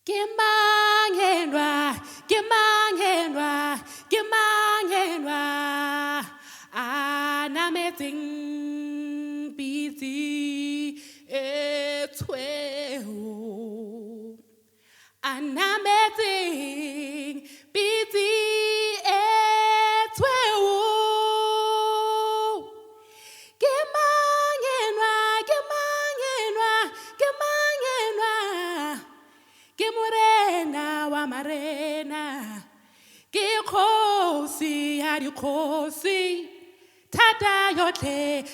Gemangenwa, anameting busy etweo, anameting busy etweo, gemangenwa, gemurena wa marena. Kikosi hari kosi, tata yotle,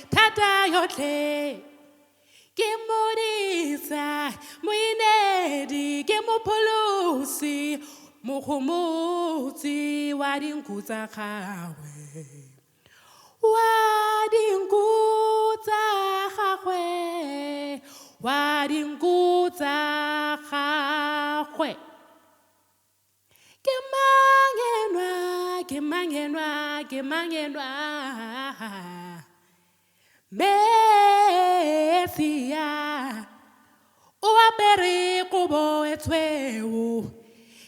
kimurisa, muinedi, kimupulusi, muhumuti, wadinguza kawe, wadinguza kawe. Gemangenwa, Mesia, uaperi kubo etweu,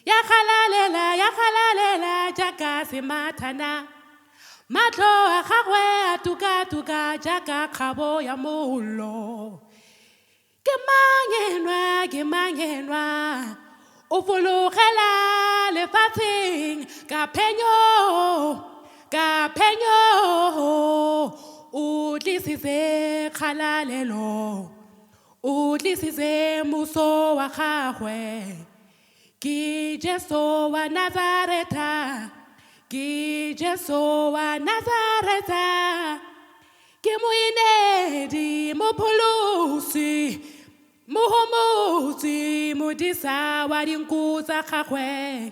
yakalalela, jakasi matana, matlo akakwe atuka, jaka kabo ya mulo. Gemangenwa, ufulukela lefating, kapenyo, utlisize khalalelo, utlisize muso wa gagwe, ke Jesu wa Nazareta, ke moinedi mopulusi, muhumuti mudisa wadinguza gagwe,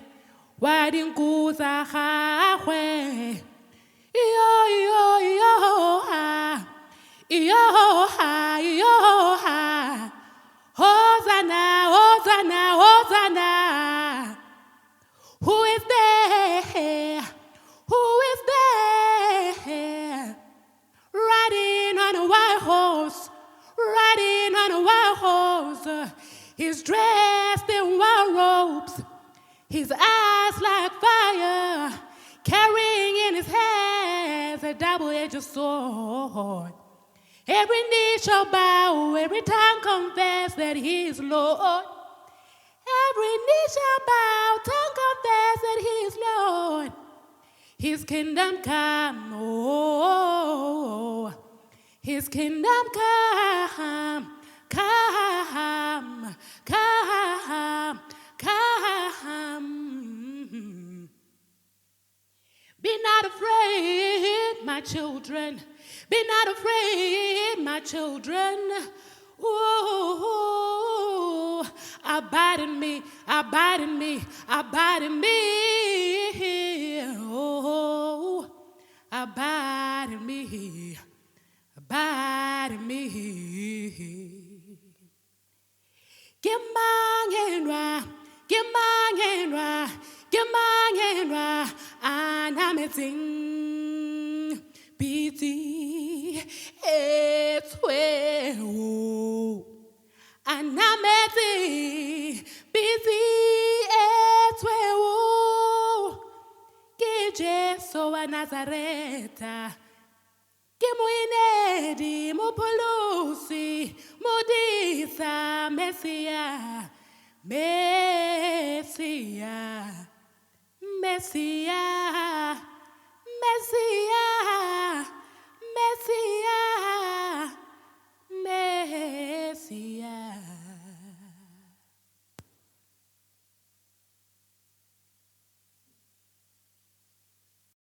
Hosanna. Who is there? Riding on a white horse. He's dressed in white robes. His eyes like fire, carrying in his hands a double-edged sword. Every knee shall bow, every tongue confess that he is Lord. Every knee shall bow, tongue confess that he is Lord. His kingdom come, his kingdom come. Be not afraid, my children. Be not afraid, my children. Ooh, abide in me. Oh, abide in me. Gemangenwa, anameting busy etweu, anameting busy etweu, ke Jesu wa Nazareta, ke moinedi mopulusi, mudisa Mesia. Messia.